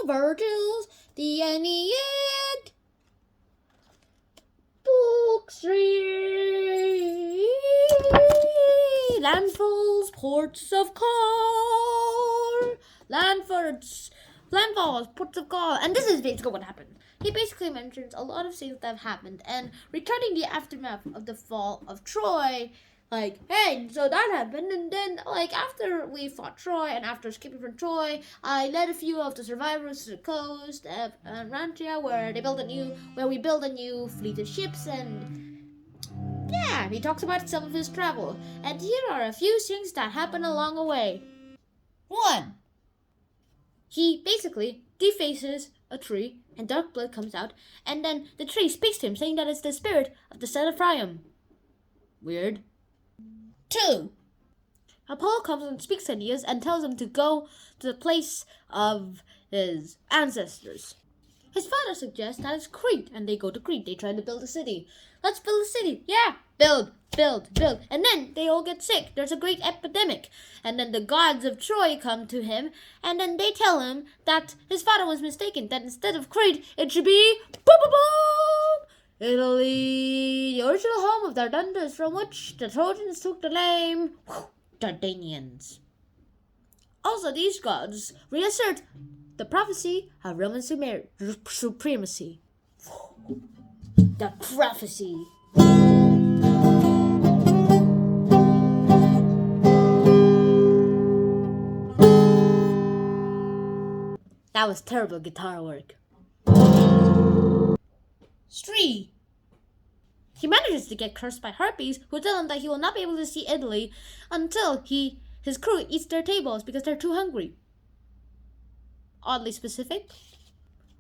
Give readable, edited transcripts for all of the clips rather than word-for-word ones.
Virgil's the AENEID. Book 3. Landfalls, ports of call. Landfalls, ports of call. And this is basically what happened. He basically mentions a lot of things that have happened and regarding the aftermath of the fall of Troy. Like, hey, so that happened, and then, like, after we fought Troy, and after escaping from Troy, I led a few of the survivors to the coast of Rantia, where we built a new fleet of ships, and yeah, he talks about some of his travel. And here are a few things that happened along the way. 1. He basically defaces a tree, and dark blood comes out, and then the tree speaks to him, saying that it's the spirit of the son of Priam. Weird. 2. Apollo comes and speaks to Aeneas and tells him to go to the place of his ancestors. His father suggests that it's Crete, and they go to Crete. They try to build a city. Let's build a city. Yeah, build. And then they all get sick. There's a great epidemic. And then the gods of Troy come to him, and then they tell him that his father was mistaken, that instead of Crete, it should be Italy, the original home of the Dardanians, from which the Trojans took the name Dardanians. Also, these gods reassert the prophecy of Roman supremacy. The prophecy. That was terrible guitar work. 3. He manages to get cursed by harpies, who tell him that he will not be able to see Italy until his crew eats their tables because they're too hungry. Oddly specific.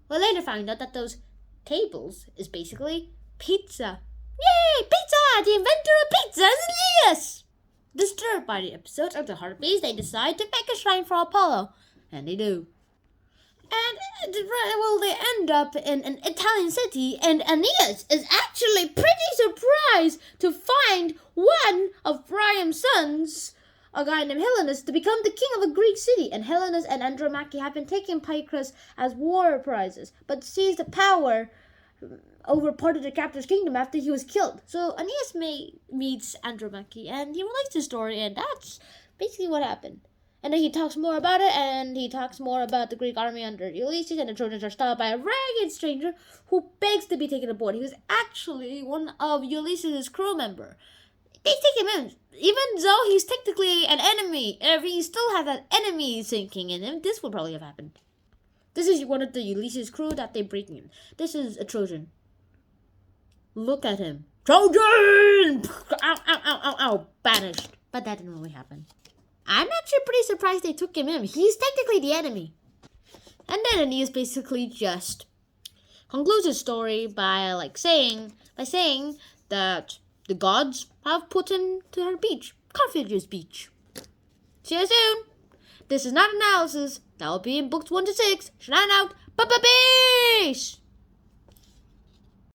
We'll later find out that those tables is basically pizza. Yay! Pizza! The inventor of pizza is Aeneas! Disturbed by the episodes of the harpies, they decide to make a shrine for Apollo. And they do. And, well, they end up in an Italian city, and Aeneas is actually pretty surprised to find one of Priam's sons, a guy named Helenus, to become the king of a Greek city. And Helenus and Andromache have been taking Picrus as war prizes, but seized the power over part of the captor's kingdom after he was killed. So Aeneas meets Andromache, and he relates the story, and that's basically what happened. And then he talks more about it, and he talks more about the Greek army under Ulysses, and the Trojans are stopped by a ragged stranger who begs to be taken aboard. He was actually one of Ulysses' crew member. They take him in, even though he's technically an enemy. If he still has that enemy thinking in him, this would probably have happened. This is one of the Ulysses crew that they bring in. This is a Trojan. Look at him. Trojan! Ow, ow, ow, ow, ow. Banished. But that didn't really happen. I'm actually pretty surprised they took him in. He's technically the enemy. And then Aeneas basically just concludes his story by saying that the gods have put him to her beach, Carthage's beach. See you soon. This is not analysis. That will be in books 1 to 6. Shannon out. Peace.